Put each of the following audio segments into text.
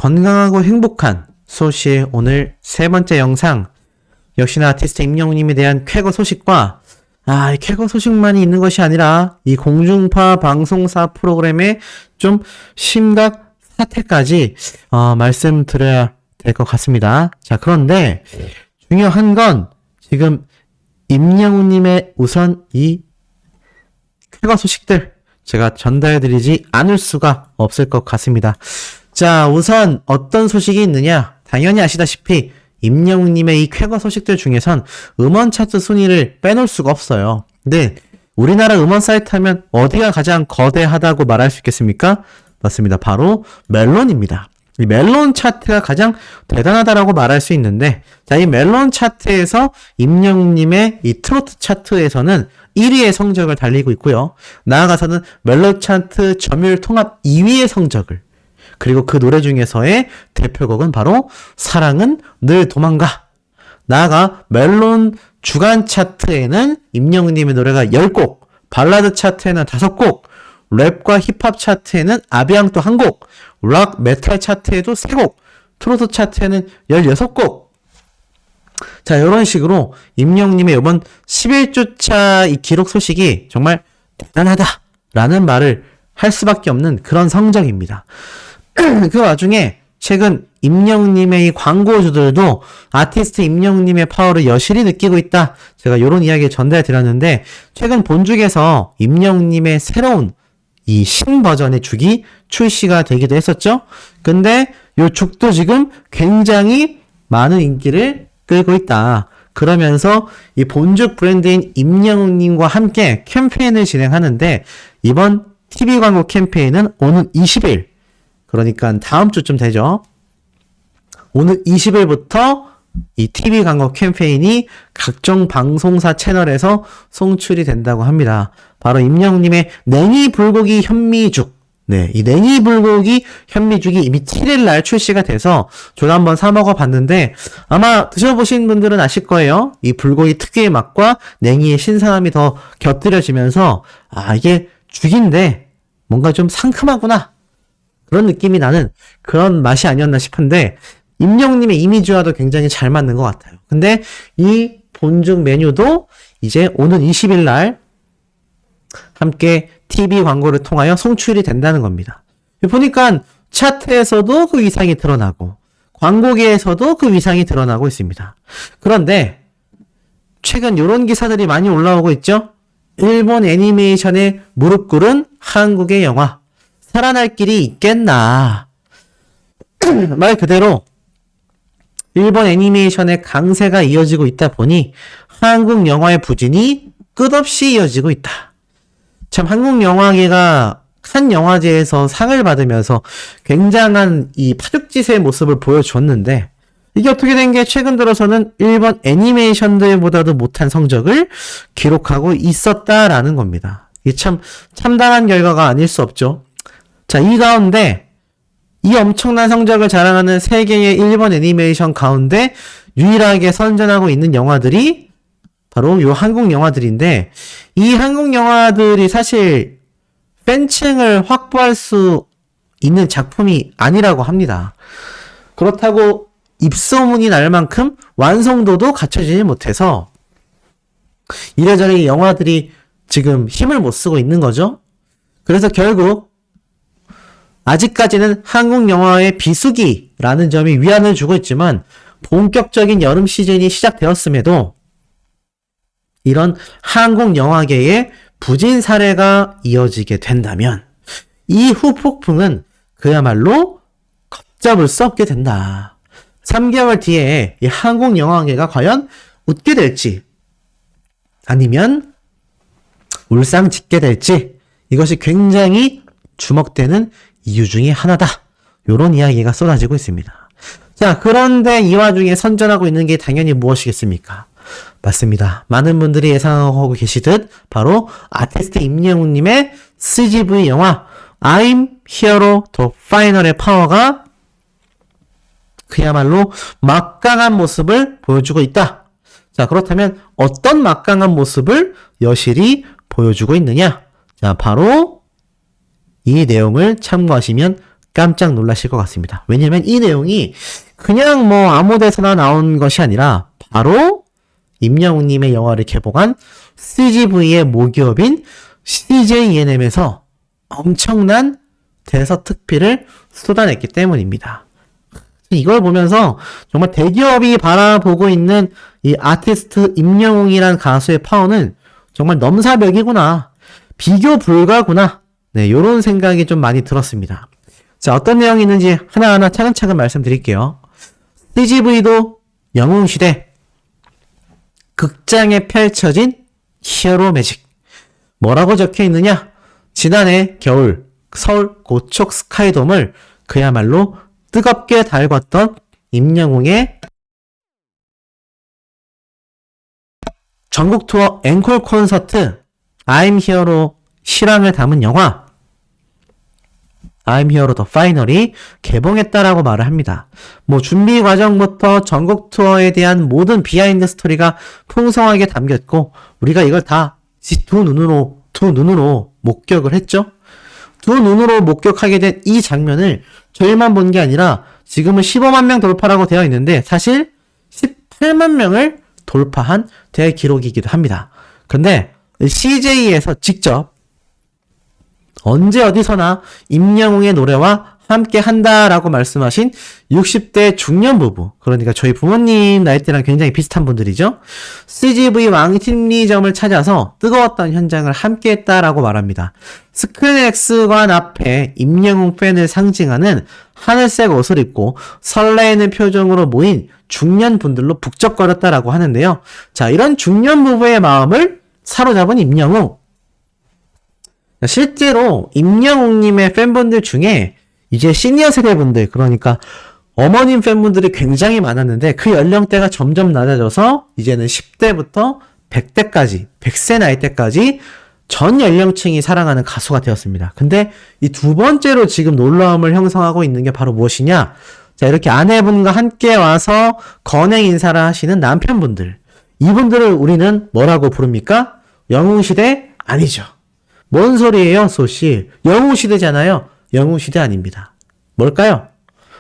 건강하고 행복한 소시의 오늘 세 번째 영상, 역시나 아티스트 임영웅님에 대한 쾌거 소식과 이 쾌거 소식만이 있는 것이 아니라 이 공중파 방송사 프로그램의 좀 심각 사태까지 말씀드려야 될 것 같습니다. 자, 그런데 중요한 건 지금 임영웅님의 우선 이 쾌거 소식들 제가 전달해드리지 않을 수가 없을 것 같습니다. 자, 우선 어떤 소식이 있느냐? 당연히 아시다시피 임영웅님의 이 쾌거 소식들 중에선 음원 차트 순위를 빼놓을 수가 없어요. 근데 우리나라 음원 사이트 하면 어디가 가장 거대하다고 말할 수 있겠습니까? 맞습니다. 바로 멜론입니다. 이 멜론 차트가 가장 대단하다라고 말할 수 있는데, 자, 이 멜론 차트에서 임영웅님의 이 트로트 차트에서는 1위의 성적을 달리고 있고요. 나아가서는 멜론 차트 점유율 통합 2위의 성적을, 그리고 그 노래 중에서의 대표곡은 바로 사랑은 늘 도망가. 나아가 멜론 주간 차트에는 임영웅님의 노래가 10곡, 발라드 차트에는 5곡, 랩과 힙합 차트에는 아비앙 또 1곡, 락 메탈 차트에도 3곡, 트로트 차트에는 16곡. 자, 이런 식으로 임영웅님의 이번 11주차 이 기록 소식이 정말 대단하다라는 말을 할 수밖에 없는 그런 성적입니다. 그 와중에 최근 임영웅님의 이 광고주들도 아티스트 임영웅님의 파워를 여실히 느끼고 있다. 제가 이런 이야기를 전달해 드렸는데, 최근 본죽에서 임영웅님의 새로운 이 신버전의 죽이 출시가 되기도 했었죠. 근데 이 죽도 지금 굉장히 많은 인기를 끌고 있다. 그러면서 이 본죽 브랜드인 임영웅님과 함께 캠페인을 진행하는데, 이번 TV 광고 캠페인은 오는 20일, 그러니까 다음 주쯤 되죠. 오늘 20일부터 이 TV 광고 캠페인이 각종 방송사 채널에서 송출이 된다고 합니다. 바로 임영웅님의 냉이 불고기 현미죽. 네, 이 냉이 불고기 현미죽이 이미 7일날 출시가 돼서 저도 한번 사 먹어봤는데, 아마 드셔보신 분들은 아실 거예요. 이 불고기 특유의 맛과 냉이의 신선함이 더 곁들여지면서 이게 죽인데 뭔가 좀 상큼하구나, 그런 느낌이 나는 그런 맛이 아니었나 싶은데, 임영웅님의 이미지와도 굉장히 잘 맞는 것 같아요. 근데 이 본죽 메뉴도 이제 오는 20일 날 함께 TV 광고를 통하여 송출이 된다는 겁니다. 보니까 차트에서도 그 위상이 드러나고 광고계에서도 그 위상이 드러나고 있습니다. 그런데 최근 이런 기사들이 많이 올라오고 있죠. 일본 애니메이션에 무릎 꿇은 한국의 영화, 살아날 길이 있겠나. 말 그대로 일본 애니메이션의 강세가 이어지고 있다 보니 한국 영화의 부진이 끝없이 이어지고 있다. 참, 한국 영화계가 칸 영화제에서 상을 받으면서 굉장한 이 파죽지세의 모습을 보여줬는데, 이게 어떻게 된 게 최근 들어서는 일본 애니메이션들보다도 못한 성적을 기록하고 있었다라는 겁니다. 이게 참 참담한 결과가 아닐 수 없죠. 자, 이 가운데 이 엄청난 성적을 자랑하는 세계의 일본 애니메이션 가운데 유일하게 선전하고 있는 영화들이 바로 요 한국 영화들인데, 이 한국 영화들이 사실 팬층을 확보할 수 있는 작품이 아니라고 합니다. 그렇다고 입소문이 날 만큼 완성도도 갖춰지지 못해서 이래저래 영화들이 지금 힘을 못 쓰고 있는 거죠. 그래서 결국 아직까지는 한국 영화의 비수기라는 점이 위안을 주고 있지만, 본격적인 여름 시즌이 시작되었음에도 이런 한국 영화계의 부진 사례가 이어지게 된다면 이 후폭풍은 그야말로 걷잡을 수 없게 된다. 3개월 뒤에 이 한국 영화계가 과연 웃게 될지 아니면 울상짓게 될지, 이것이 굉장히 주목되는 이유 중에 하나다. 요런 이야기가 쏟아지고 있습니다. 자, 그런데 이 와중에 선전하고 있는 게 당연히 무엇이겠습니까? 맞습니다. 많은 분들이 예상하고 계시듯 바로 아티스트 임영웅님의 CGV 영화 I'm Hero to Final의 파워가 그야말로 막강한 모습을 보여주고 있다. 자, 그렇다면 어떤 막강한 모습을 여실히 보여주고 있느냐? 자, 바로 이 내용을 참고하시면 깜짝 놀라실 것 같습니다. 왜냐면 이 내용이 그냥 뭐 아무 데서나 나온 것이 아니라 바로 임영웅님의 영화를 개봉한 CGV의 모기업인 CJENM에서 엄청난 대서특필을 쏟아냈기 때문입니다. 이걸 보면서 정말 대기업이 바라보고 있는 이 아티스트 임영웅이란 가수의 파워는 정말 넘사벽이구나. 비교 불가구나. 네, 요런 생각이 좀 많이 들었습니다. 자, 어떤 내용이 있는지 하나하나 차근차근 말씀드릴게요. CGV도 영웅시대. 극장에 펼쳐진 히어로 매직. 뭐라고 적혀 있느냐? 지난해 겨울 서울 고척 스카이돔을 그야말로 뜨겁게 달궜던 임영웅의 전국 투어 앵콜 콘서트 I'm Hero로 실황을 담은 영화 I'm Hero 더 파이널이 개봉했다라고 말을 합니다. 뭐 준비 과정부터 전국 투어에 대한 모든 비하인드 스토리가 풍성하게 담겼고 우리가 이걸 다 두 눈으로 목격을 했죠. 두 눈으로 목격하게 된 이 장면을 저희만 본 게 아니라 지금은 15만 명 돌파라고 되어 있는데 사실 18만 명을 돌파한 대기록이기도 합니다. 근데 CJ에서 직접 언제 어디서나 임영웅의 노래와 함께 한다라고 말씀하신 60대 중년 부부, 그러니까 저희 부모님 나이대랑 굉장히 비슷한 분들이죠. CGV 왕십리점을 찾아서 뜨거웠던 현장을 함께 했다라고 말합니다. 스크린 X관 앞에 임영웅 팬을 상징하는 하늘색 옷을 입고 설레이는 표정으로 모인 중년 분들로 북적거렸다라고 하는데요. 자, 이런 중년 부부의 마음을 사로잡은 임영웅. 실제로 임영웅님의 팬분들 중에 이제 시니어 세대분들, 그러니까 어머님 팬분들이 굉장히 많았는데 그 연령대가 점점 낮아져서 이제는 10대부터 100대까지, 100세 나이대까지 전 연령층이 사랑하는 가수가 되었습니다. 근데 이 두 번째로 지금 놀라움을 형성하고 있는 게 바로 무엇이냐? 자, 이렇게 아내분과 함께 와서 건행 인사를 하시는 남편분들. 이분들을 우리는 뭐라고 부릅니까? 영웅시대? 아니죠. 뭔 소리예요, 소씨? 영웅시대잖아요. 영웅시대 아닙니다. 뭘까요?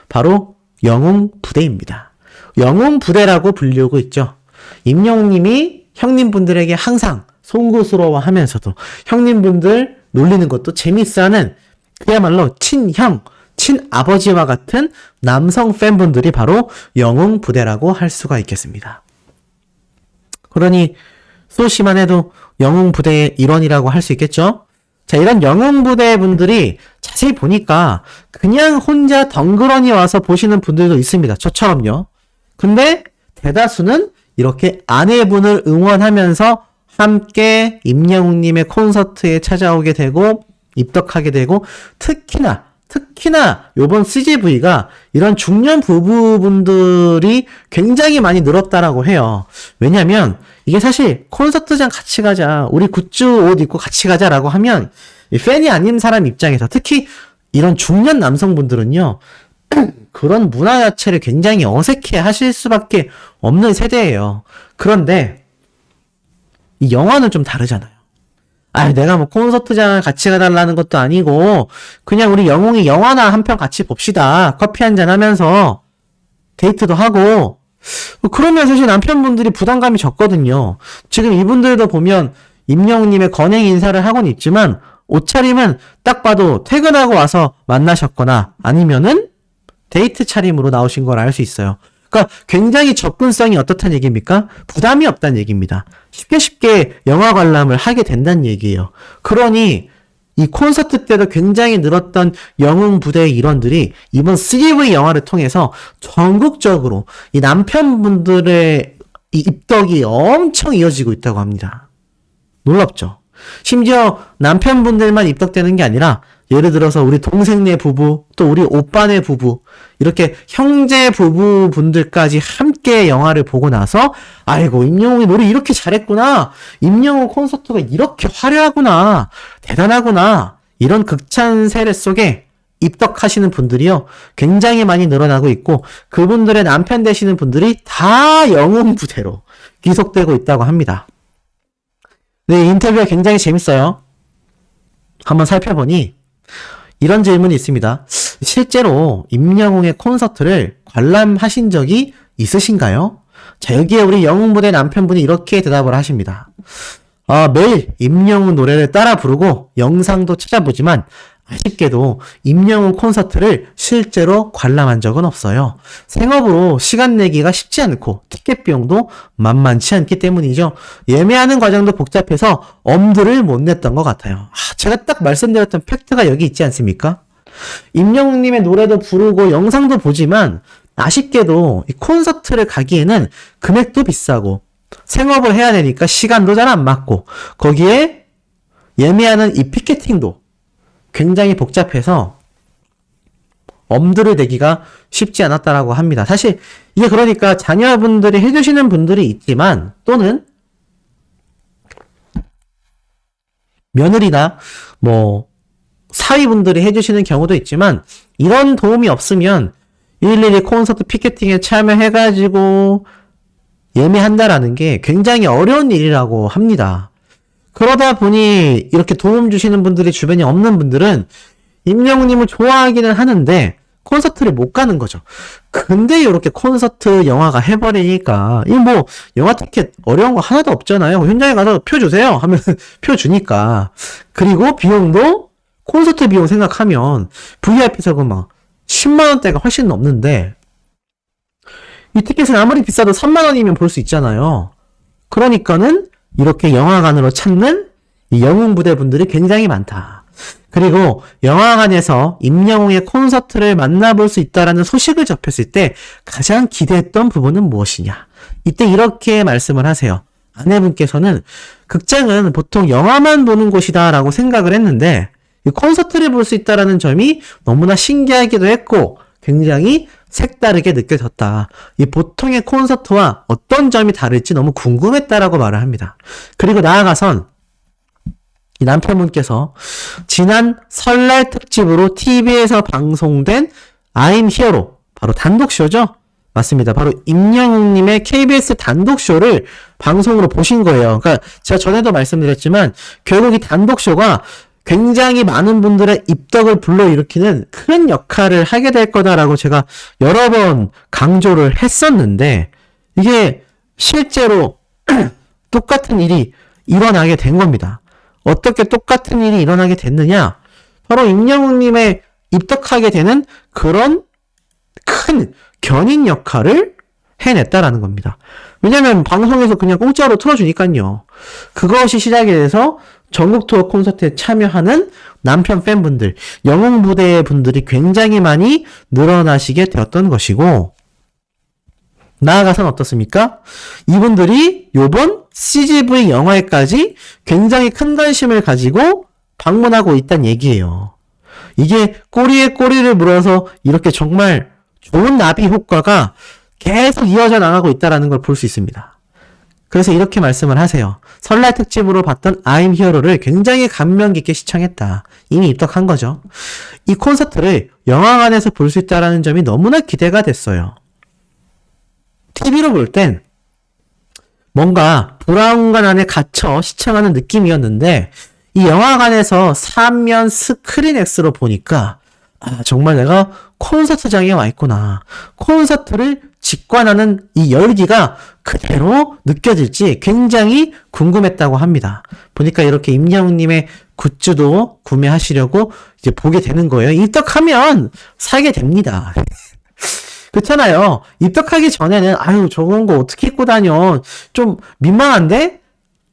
바로 영웅부대입니다. 영웅부대라고 불리우고 있죠. 임영웅님이 형님분들에게 항상 송구스러워하면서도 형님분들 놀리는 것도 재밌어하는 그야말로 친형, 친아버지와 같은 남성 팬분들이 바로 영웅부대라고 할 수가 있겠습니다. 그러니 소씨만 해도 영웅부대의 일원이라고 할 수 있겠죠? 자, 이런 영웅부대 분들이 자세히 보니까 그냥 혼자 덩그러니 와서 보시는 분들도 있습니다. 저처럼요. 근데 대다수는 이렇게 아내분을 응원하면서 함께 임영웅님의 콘서트에 찾아오게 되고 입덕하게 되고 특히나 요번 CGV가 이런 중년 부부분들이 굉장히 많이 늘었다라고 해요. 왜냐면 이게 사실 콘서트장 같이 가자, 우리 굿즈 옷 입고 같이 가자라고 하면 이 팬이 아닌 사람 입장에서 특히 이런 중년 남성분들은요 그런 문화 자체를 굉장히 어색해 하실 수밖에 없는 세대예요. 그런데 이 영화는 좀 다르잖아요. 내가 뭐 콘서트장을 같이 가달라는 것도 아니고 그냥 우리 영웅이 영화나 한 편 같이 봅시다. 커피 한잔 하면서 데이트도 하고 그러면 사실 남편분들이 부담감이 적거든요. 지금 이분들도 보면 임영웅님의 건행 인사를 하고는 있지만 옷차림은 딱 봐도 퇴근하고 와서 만나셨거나 아니면은 데이트 차림으로 나오신 걸 알 수 있어요. 그러니까 굉장히 접근성이 어떻다는 얘기입니까? 부담이 없다는 얘기입니다. 쉽게 영화 관람을 하게 된다는 얘기예요. 그러니 이 콘서트 때도 굉장히 늘었던 영웅 부대의 일원들이 이번 CGV 영화를 통해서 전국적으로 이 남편분들의 이 입덕이 엄청 이어지고 있다고 합니다. 놀랍죠? 심지어 남편분들만 입덕되는 게 아니라 예를 들어서 우리 동생네 부부, 또 우리 오빠네 부부, 이렇게 형제 부부분들까지 함께 영화를 보고 나서 아이고 임영웅이 노래 이렇게 잘했구나, 임영웅 콘서트가 이렇게 화려하구나, 대단하구나, 이런 극찬 세례 속에 입덕하시는 분들이요 굉장히 많이 늘어나고 있고 그분들의 남편 되시는 분들이 다 영웅 부대로 귀속되고 있다고 합니다. 네, 인터뷰가 굉장히 재밌어요. 한번 살펴보니 이런 질문이 있습니다. 실제로 임영웅의 콘서트를 관람하신 적이 있으신가요? 자, 여기에 우리 영웅부대 남편분이 이렇게 대답을 하십니다. 매일 임영웅 노래를 따라 부르고 영상도 찾아보지만 아쉽게도 임영웅 콘서트를 실제로 관람한 적은 없어요. 생업으로 시간 내기가 쉽지 않고 티켓 비용도 만만치 않기 때문이죠. 예매하는 과정도 복잡해서 엄두를 못 냈던 것 같아요. 제가 딱 말씀드렸던 팩트가 여기 있지 않습니까? 임영웅님의 노래도 부르고 영상도 보지만 아쉽게도 이 콘서트를 가기에는 금액도 비싸고 생업을 해야 되니까 시간도 잘 안 맞고 거기에 예매하는 이 피켓팅도 굉장히 복잡해서 엄두를 내기가 쉽지 않았다라고 합니다. 사실 이게 그러니까 자녀분들이 해주시는 분들이 있지만 또는 며느리나 뭐 사위분들이 해주시는 경우도 있지만 이런 도움이 없으면 일일이 콘서트 피켓팅에 참여해가지고 예매한다라는 게 굉장히 어려운 일이라고 합니다. 그러다 보니 이렇게 도움 주시는 분들이 주변에 없는 분들은 임영웅님을 좋아하기는 하는데 콘서트를 못 가는 거죠. 근데 이렇게 콘서트 영화가 해버리니까 이 뭐 영화 티켓 어려운 거 하나도 없잖아요. 현장에 가서 표 주세요 하면 표 주니까. 그리고 비용도 콘서트 비용 생각하면 VIP석은 막 10만 원대가 훨씬 넘는데 이 티켓은 아무리 비싸도 3만 원이면 볼 수 있잖아요. 그러니까는 이렇게 영화관으로 찾는 이 영웅부대 분들이 굉장히 많다. 그리고 영화관에서 임영웅의 콘서트를 만나볼 수 있다라는 소식을 접했을 때 가장 기대했던 부분은 무엇이냐? 이때 이렇게 말씀을 하세요. 아내분께서는 극장은 보통 영화만 보는 곳이다라고 생각을 했는데 이 콘서트를 볼 수 있다라는 점이 너무나 신기하기도 했고 굉장히 색다르게 느껴졌다. 이 보통의 콘서트와 어떤 점이 다를지 너무 궁금했다라고 말을 합니다. 그리고 나아가선 이 남편분께서 지난 설날 특집으로 TV에서 방송된 I'm Hero, 바로 단독쇼죠? 맞습니다. 바로 임영웅님의 KBS 단독쇼를 방송으로 보신 거예요. 그러니까 제가 전에도 말씀드렸지만 결국 이 단독쇼가 굉장히 많은 분들의 입덕을 불러일으키는 큰 역할을 하게 될 거다라고 제가 여러 번 강조를 했었는데 이게 실제로 똑같은 일이 일어나게 된 겁니다. 어떻게 똑같은 일이 일어나게 됐느냐? 바로 임영웅님의 입덕하게 되는 그런 큰 견인 역할을 해냈다라는 겁니다. 왜냐면 방송에서 그냥 공짜로 틀어주니까요. 그것이 시작이 돼서 전국 투어 콘서트에 참여하는 남편 팬분들, 영웅부대 분들이 굉장히 많이 늘어나시게 되었던 것이고 나아가서는 어떻습니까? 이분들이 요번 CGV 영화에까지 굉장히 큰 관심을 가지고 방문하고 있다는 얘기예요. 이게 꼬리에 꼬리를 물어서 이렇게 정말 좋은 나비 효과가 계속 이어져 나가고 있다는 걸 볼 수 있습니다. 그래서 이렇게 말씀을 하세요. 설날 특집으로 봤던 I'm Hero를 굉장히 감명 깊게 시청했다. 이미 입덕한 거죠. 이 콘서트를 영화관에서 볼 수 있다는 점이 너무나 기대가 됐어요. TV로 볼 땐 뭔가 브라운관 안에 갇혀 시청하는 느낌이었는데 이 영화관에서 3면 스크린 X로 보니까 정말 내가 콘서트장에 와 있구나. 콘서트를 직관하는 이 열기가 그대로 느껴질지 굉장히 궁금했다고 합니다. 보니까 이렇게 임영웅님의 굿즈도 구매하시려고 이제 보게 되는 거예요. 입덕하면 사게 됩니다. 그렇잖아요. 입덕하기 전에는 아유 저런 거 어떻게 입고 다녀 좀 민망한데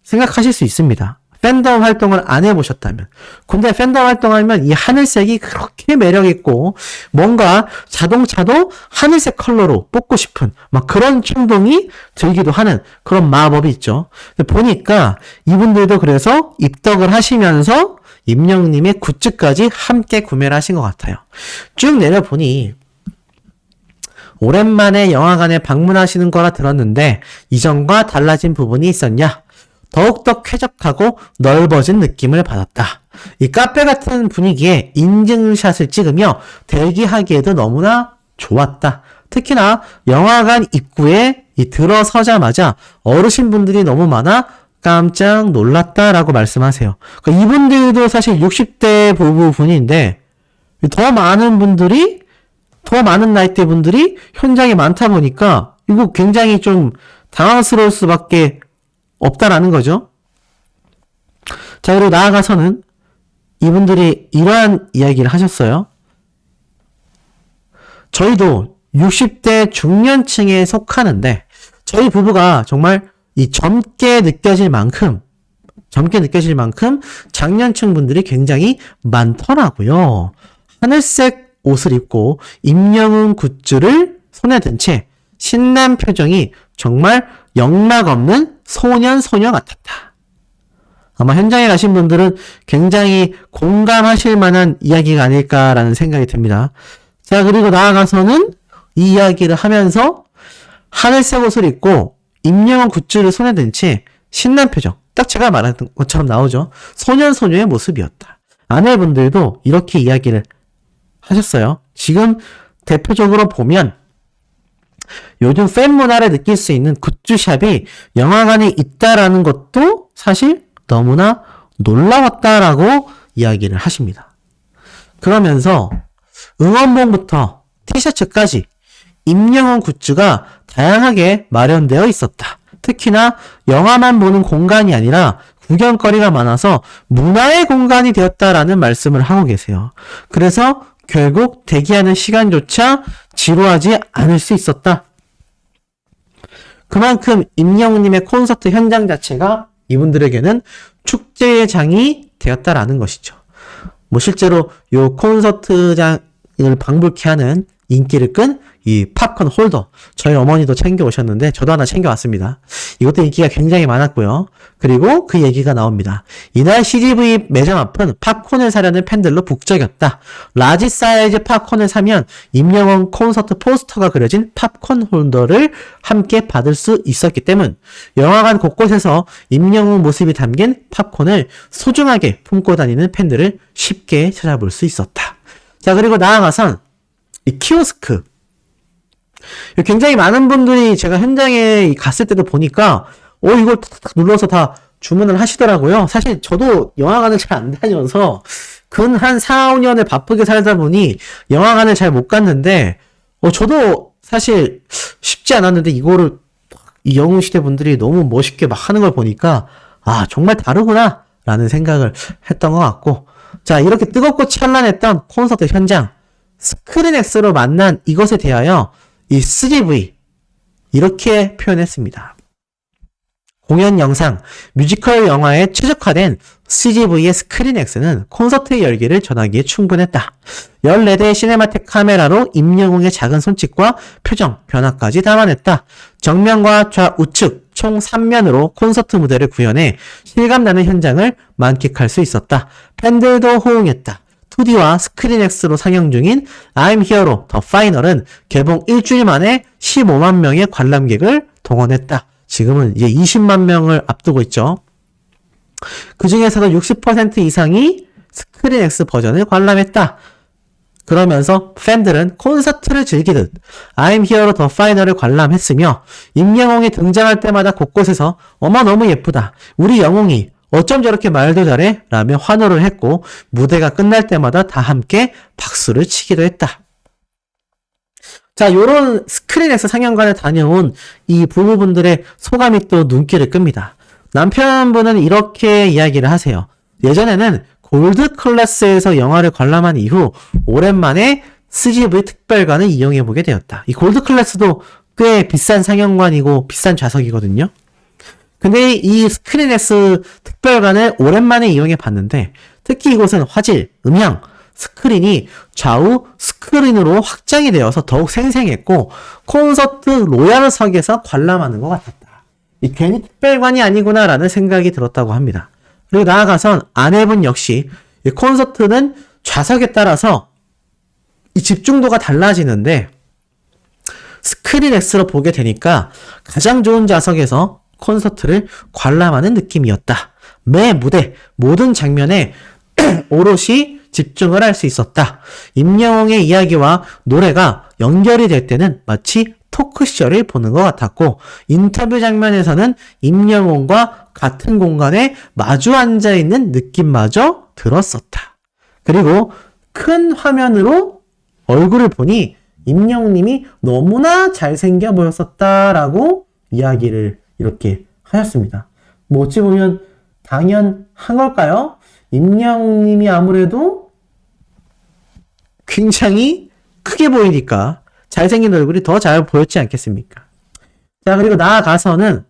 생각하실 수 있습니다. 팬덤 활동을 안 해보셨다면. 근데 팬덤 활동하면 이 하늘색이 그렇게 매력있고 뭔가 자동차도 하늘색 컬러로 뽑고 싶은 막 그런 충동이 들기도 하는 그런 마법이 있죠. 근데 보니까 이분들도 그래서 입덕을 하시면서 임영웅님의 굿즈까지 함께 구매를 하신 것 같아요. 쭉 내려보니 오랜만에 영화관에 방문하시는 거라 들었는데 이전과 달라진 부분이 있었냐? 더욱더 쾌적하고 넓어진 느낌을 받았다. 이 카페 같은 분위기에 인증샷을 찍으며 대기하기에도 너무나 좋았다. 특히나 영화관 입구에 들어서자마자 어르신분들이 너무 많아 깜짝 놀랐다라고 말씀하세요. 그러니까 이분들도 사실 60대 부부분인데 더 많은 나이대 분들이 현장에 많다 보니까 이거 굉장히 좀 당황스러울 수밖에 없다라는 거죠. 자, 그리고 나아가서는 이분들이 이러한 이야기를 하셨어요. 저희도 60대 중년층에 속하는데 저희 부부가 정말 이 젊게 느껴질 만큼 장년층 분들이 굉장히 많더라고요. 하늘색 옷을 입고 임영웅 굿즈를 손에 든 채 신난 표정이 정말 영락없는 소녀 같았다. 아마 현장에 가신 분들은 굉장히 공감하실 만한 이야기가 아닐까라는 생각이 듭니다. 자, 그리고 나아가서는 이 이야기를 하면서 하늘색 옷을 입고 임영웅 굿즈를 손에 든 채 신난 표정, 딱 제가 말한 것처럼 나오죠. 소녀의 모습이었다. 아내분들도 이렇게 이야기를 하셨어요. 지금 대표적으로 보면 요즘 팬 문화를 느낄 수 있는 굿즈샵이 영화관에 있다라는 것도 사실 너무나 놀라웠다라고 이야기를 하십니다. 그러면서 응원봉부터 티셔츠까지 임영웅 굿즈가 다양하게 마련되어 있었다. 특히나 영화만 보는 공간이 아니라 구경거리가 많아서 문화의 공간이 되었다라는 말씀을 하고 계세요. 그래서 결국 대기하는 시간조차 지루하지 않을 수 있었다. 그만큼 임영웅님의 콘서트 현장 자체가 이분들에게는 축제의 장이 되었다라는 것이죠. 뭐 실제로 요 콘서트장을 방불케 하는 인기를 끈 이 팝콘 홀더, 저희 어머니도 챙겨 오셨는데 저도 하나 챙겨 왔습니다. 이것도 인기가 굉장히 많았고요. 그리고 그 얘기가 나옵니다. 이날 CGV 매장 앞은 팝콘을 사려는 팬들로 북적였다. 라지 사이즈 팝콘을 사면 임영웅 콘서트 포스터가 그려진 팝콘 홀더를 함께 받을 수 있었기 때문 영화관 곳곳에서 임영웅 모습이 담긴 팝콘을 소중하게 품고 다니는 팬들을 쉽게 찾아볼 수 있었다. 자, 그리고 나아가선 이 키오스크, 굉장히 많은 분들이 제가 현장에 갔을 때도 보니까 이걸 탁탁 눌러서 다 주문을 하시더라고요. 사실 저도 영화관을 잘 안 다녀서 근 한 4, 5년을 바쁘게 살다 보니 영화관을 잘 못 갔는데 저도 사실 쉽지 않았는데 이거를 이 영웅시대 분들이 너무 멋있게 막 하는 걸 보니까 정말 다르구나 라는 생각을 했던 것 같고, 자, 이렇게 뜨겁고 찬란했던 콘서트 현장, 스크린X로 만난 이것에 대하여 이 CGV 이렇게 표현했습니다. 공연 영상, 뮤지컬 영화에 최적화된 CGV의 스크린X는 콘서트의 열기를 전하기에 충분했다. 14대의 시네마틱 카메라로 임영웅의 작은 손짓과 표정, 변화까지 담아냈다. 정면과 좌우측 총 3면으로 콘서트 무대를 구현해 실감나는 현장을 만끽할 수 있었다. 팬들도 호응했다. 2D와 스크린X로 상영 중인 I'm Hero The Final은 개봉 일주일 만에 15만 명의 관람객을 동원했다. 지금은 이제 20만 명을 앞두고 있죠. 그 중에서도 60% 이상이 스크린X 버전을 관람했다. 그러면서 팬들은 콘서트를 즐기듯 I'm Hero The Final을 관람했으며 임영웅이 등장할 때마다 곳곳에서 어머 너무 예쁘다. 우리 영웅이 어쩜 저렇게 말도 잘해? 라며 환호를 했고 무대가 끝날 때마다 다 함께 박수를 치기도 했다. 자, 요런 스크린X 상영관에 다녀온 이 부부분들의 소감이 또 눈길을 끕니다. 남편분은 이렇게 이야기를 하세요. 예전에는 골드 클래스에서 영화를 관람한 이후 오랜만에 CGV 특별관을 이용해보게 되었다. 이 골드 클래스도 꽤 비싼 상영관이고 비싼 좌석이거든요. 근데 이 스크린X 특별관을 오랜만에 이용해 봤는데 특히 이곳은 화질, 음향, 스크린이 좌우 스크린으로 확장이 되어서 더욱 생생했고 콘서트 로얄석에서 관람하는 것 같았다. 이 괜히 특별관이 아니구나라는 생각이 들었다고 합니다. 그리고 나아가선 아내분 역시 이 콘서트는 좌석에 따라서 이 집중도가 달라지는데 스크린X로 보게 되니까 가장 좋은 좌석에서 콘서트를 관람하는 느낌이었다. 매 무대, 모든 장면에 오롯이 집중을 할 수 있었다. 임영웅의 이야기와 노래가 연결이 될 때는 마치 토크쇼를 보는 것 같았고 인터뷰 장면에서는 임영웅과 같은 공간에 마주 앉아있는 느낌마저 들었었다. 그리고 큰 화면으로 얼굴을 보니 임영웅님이 너무나 잘생겨 보였었다라고 이야기를 이렇게 하셨습니다. 뭐 어찌 보면 당연한 걸까요? 임영웅님이 아무래도 굉장히 크게 보이니까 잘생긴 얼굴이 더 잘 보였지 않겠습니까? 자, 그리고 나아가서는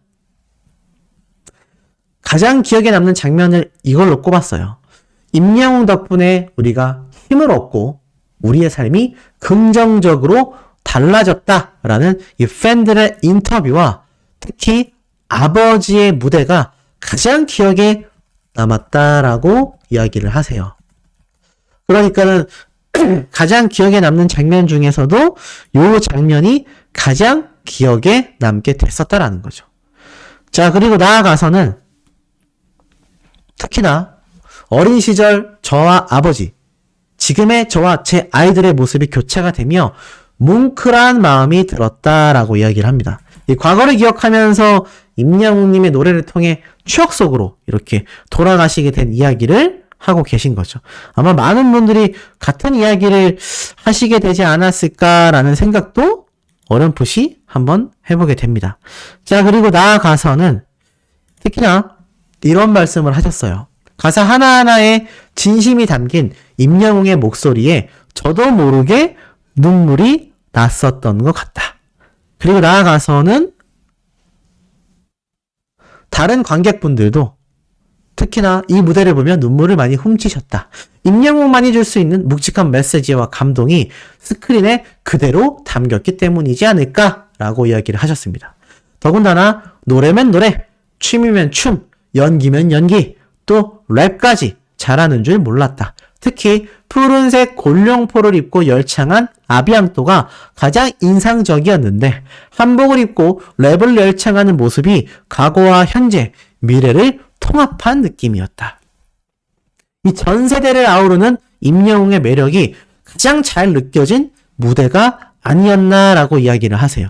가장 기억에 남는 장면을 이걸로 꼽았어요. 임영웅 덕분에 우리가 힘을 얻고 우리의 삶이 긍정적으로 달라졌다라는 이 팬들의 인터뷰와 특히 아버지의 무대가 가장 기억에 남았다라고 이야기를 하세요. 그러니까는 가장 기억에 남는 장면 중에서도 이 장면이 가장 기억에 남게 됐었다라는 거죠. 자, 그리고 나아가서는 특히나 어린 시절 저와 아버지, 지금의 저와 제 아이들의 모습이 교차가 되며 뭉클한 마음이 들었다라고 이야기를 합니다. 이 과거를 기억하면서 임영웅님의 노래를 통해 추억 속으로 이렇게 돌아가시게 된 이야기를 하고 계신 거죠. 아마 많은 분들이 같은 이야기를 하시게 되지 않았을까라는 생각도 어렴풋이 한번 해보게 됩니다. 자, 그리고 나아가서는 특히나 이런 말씀을 하셨어요. 가사 하나하나에 진심이 담긴 임영웅의 목소리에 저도 모르게 눈물이 났었던 것 같다. 그리고 나아가서는 다른 관객분들도 특히나 이 무대를 보면 눈물을 많이 훔치셨다. 임영웅만이 줄 수 있는 묵직한 메시지와 감동이 스크린에 그대로 담겼기 때문이지 않을까라고 이야기를 하셨습니다. 더군다나 노래면 노래, 춤이면 춤, 연기면 연기, 또 랩까지 잘하는 줄 몰랐다. 특히 푸른색 골룡포를 입고 열창한 아비앙토가 가장 인상적이었는데 한복을 입고 랩을 열창하는 모습이 과거와 현재, 미래를 통합한 느낌이었다. 이 전 세대를 아우르는 임영웅의 매력이 가장 잘 느껴진 무대가 아니었나라고 이야기를 하세요.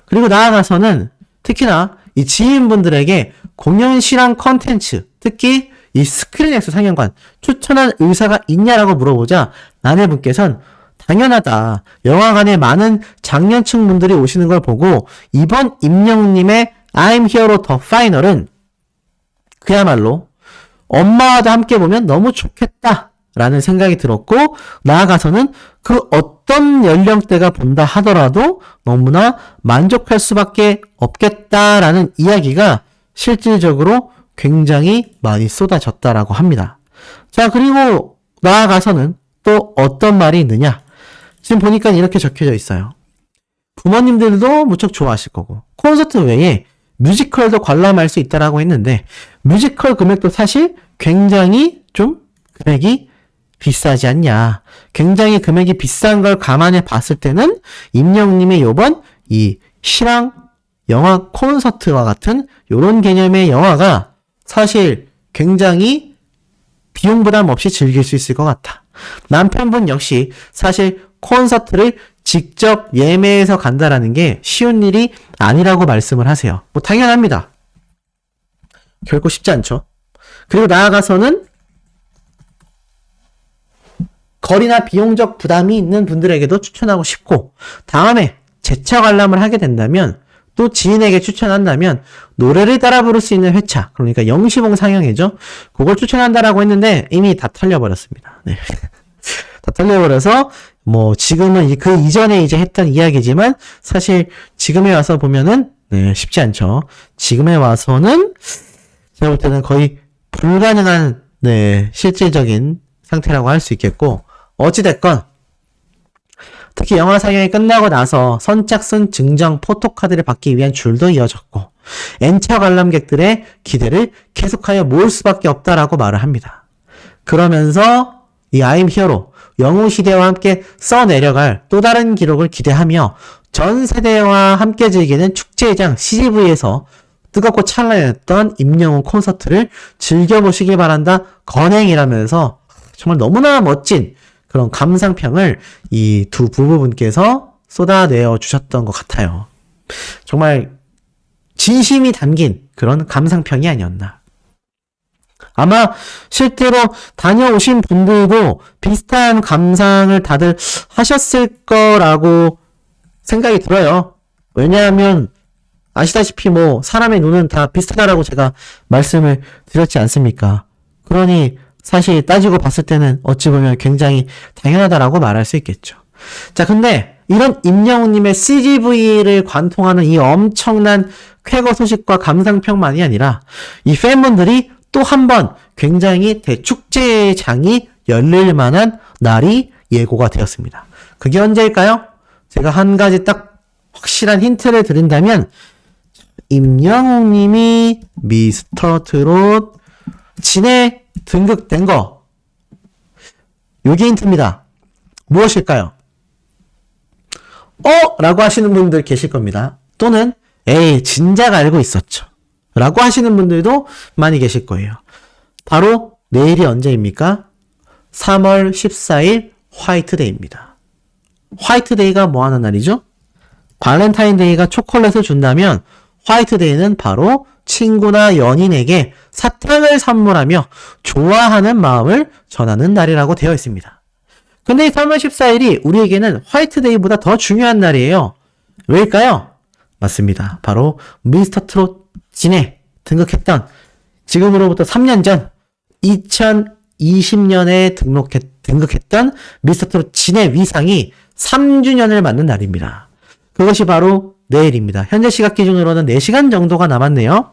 그리고 나아가서는 특히나 이 지인분들에게 공연 실황 컨텐츠, 특히 이 스크린엑스 상영관 추천한 의사가 있냐라고 물어보자 아내분께서는 당연하다. 영화관에 많은 장년층 분들이 오시는 걸 보고 이번 임영웅님의 I'm Hero The Final은 그야말로 엄마와도 함께 보면 너무 좋겠다 라는 생각이 들었고 나아가서는 그 어떤 연령대가 본다 하더라도 너무나 만족할 수밖에 없겠다라는 이야기가 실질적으로 굉장히 많이 쏟아졌다라고 합니다. 자, 그리고 나아가서는 또 어떤 말이 있느냐? 지금 보니까 이렇게 적혀져 있어요. 부모님들도 무척 좋아하실 거고 콘서트 외에 뮤지컬도 관람할 수 있다라고 했는데 뮤지컬 금액도 사실 굉장히 좀 금액이 비싸지 않냐. 굉장히 금액이 비싼 걸 감안해 봤을 때는 임영웅님의 요번 이 실황 영화 콘서트와 같은 요런 개념의 영화가 사실 굉장히 비용 부담 없이 즐길 수 있을 것 같다. 남편분 역시 사실 콘서트를 직접 예매해서 간다라는 게 쉬운 일이 아니라고 말씀을 하세요. 뭐 당연합니다. 결코 쉽지 않죠. 그리고 나아가서는 거리나 비용적 부담이 있는 분들에게도 추천하고 싶고 다음에 재차 관람을 하게 된다면 또 지인에게 추천한다면 노래를 따라 부를 수 있는 회차, 그러니까 영시봉 상영회죠. 그걸 추천한다라고 했는데 이미 다 털려버렸습니다. 네. 다 털려버려서 뭐 지금은 그 이전에 이제 했던 이야기지만 사실 지금에 와서 보면은 네, 쉽지 않죠. 지금에 와서는 제가 볼 때는 거의 불가능한 네, 실질적인 상태라고 할 수 있겠고 어찌됐건 특히 영화 상영이 끝나고 나서 선착순 증정 포토카드를 받기 위한 줄도 이어졌고 N차 관람객들의 기대를 계속하여 모을 수밖에 없다라고 말을 합니다. 그러면서 이 I'm Hero 영웅 시대와 함께 써내려갈 또 다른 기록을 기대하며 전 세대와 함께 즐기는 축제장 CGV에서 뜨겁고 찬란했던 임영웅 콘서트를 즐겨보시기 바란다 건행이라면서 정말 너무나 멋진 그런 감상평을 이 두 부부분께서 쏟아내어 주셨던 것 같아요. 정말 진심이 담긴 그런 감상평이 아니었나. 아마 실제로 다녀오신 분들도 비슷한 감상을 다들 하셨을 거라고 생각이 들어요. 왜냐하면 아시다시피 뭐 사람의 눈은 다 비슷하다라고 제가 말씀을 드렸지 않습니까? 그러니 사실 따지고 봤을 때는 어찌 보면 굉장히 당연하다라고 말할 수 있겠죠. 자, 근데 이런 임영웅님의 CGV를 관통하는 이 엄청난 쾌거 소식과 감상평만이 아니라 이 팬분들이 또 한 번 굉장히 대축제장이 열릴 만한 날이 예고가 되었습니다. 그게 언제일까요? 제가 한 가지 딱 확실한 힌트를 드린다면 임영웅님이 미스터트롯 진에 등극된 거, 요게 힌트입니다. 무엇일까요? 라고 하시는 분들 계실 겁니다. 또는 에이 진작 알고 있었죠 라고 하시는 분들도 많이 계실 거예요. 바로 내일이 언제입니까? 3월 14일 화이트데이입니다. 화이트데이가 뭐 하는 날이죠? 발렌타인데이가 초콜릿을 준다면 화이트데이는 바로 친구나 연인에게 사탕을 선물하며 좋아하는 마음을 전하는 날이라고 되어 있습니다. 근데 이 3월 14일이 우리에게는 화이트데이보다 더 중요한 날이에요. 왜일까요? 맞습니다. 바로 미스터트롯 진에 등극했던 지금으로부터 3년 전 2020년에 등극했던 미스터트롯 진의 위상이 3주년을 맞는 날입니다. 그것이 바로 내일입니다. 현재 시각 기준으로는 4시간 정도가 남았네요.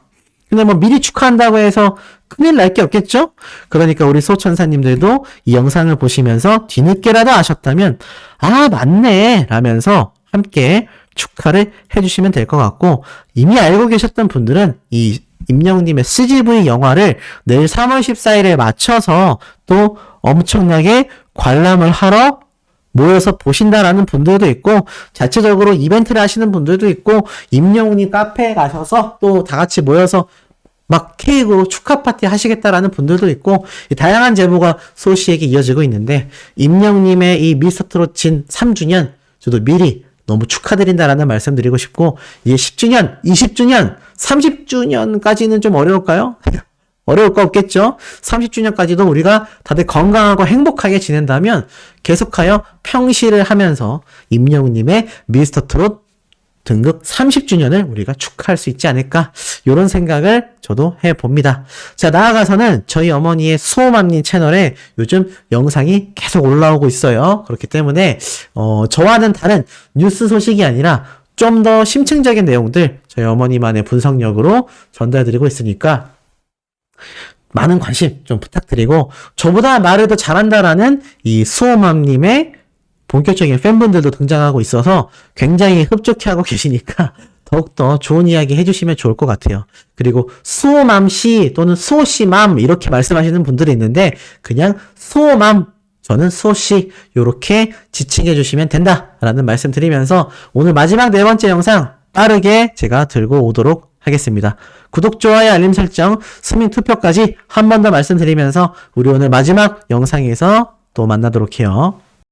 근데 뭐 미리 축하한다고 해서 큰일 날 게 없겠죠? 그러니까 우리 소천사님들도 이 영상을 보시면서 뒤늦게라도 아셨다면 아 맞네 라면서 함께 축하를 해주시면 될 것 같고, 이미 알고 계셨던 분들은 이 임영웅님의 CGV 영화를 내일 3월 14일에 맞춰서 또 엄청나게 관람을 하러 모여서 보신다라는 분들도 있고, 자체적으로 이벤트를 하시는 분들도 있고, 임영웅님 카페에 가셔서 또 다 같이 모여서 막 케이크로 축하 파티 하시겠다라는 분들도 있고, 다양한 제보가 소시에게 이어지고 있는데, 임영웅님의 이 미스터트롯 진 3주년 저도 미리 너무 축하드린다라는 말씀 드리고 싶고, 이게 10주년, 20주년, 30주년까지는 좀 어려울까요? 어려울 거 없겠죠? 30주년까지도 우리가 다들 건강하고 행복하게 지낸다면 계속하여 평시를 하면서 임영웅님의 미스터트롯 등극 30주년을 우리가 축하할 수 있지 않을까, 이런 생각을 저도 해봅니다. 자, 나아가서는 저희 어머니의 수호맘님 채널에 요즘 영상이 계속 올라오고 있어요. 그렇기 때문에 저와는 다른 뉴스 소식이 아니라 좀 더 심층적인 내용들 저희 어머니만의 분석력으로 전달드리고 있으니까 많은 관심 좀 부탁드리고, 저보다 말을 더 잘한다라는 이 수호맘님의 본격적인 팬분들도 등장하고 있어서 굉장히 흡족해하고 계시니까 더욱더 좋은 이야기 해주시면 좋을 것 같아요. 그리고 수호맘씨 또는 수호씨맘 이렇게 말씀하시는 분들이 있는데 그냥 수호맘, 저는 수호씨 이렇게 지칭해 주시면 된다라는 말씀 드리면서 오늘 마지막 4번째 영상 빠르게 제가 들고 오도록 하겠습니다. 구독, 좋아요, 알림 설정, 스밍 투표까지 한 번 더 말씀드리면서 우리 오늘 마지막 영상에서 또 만나도록 해요.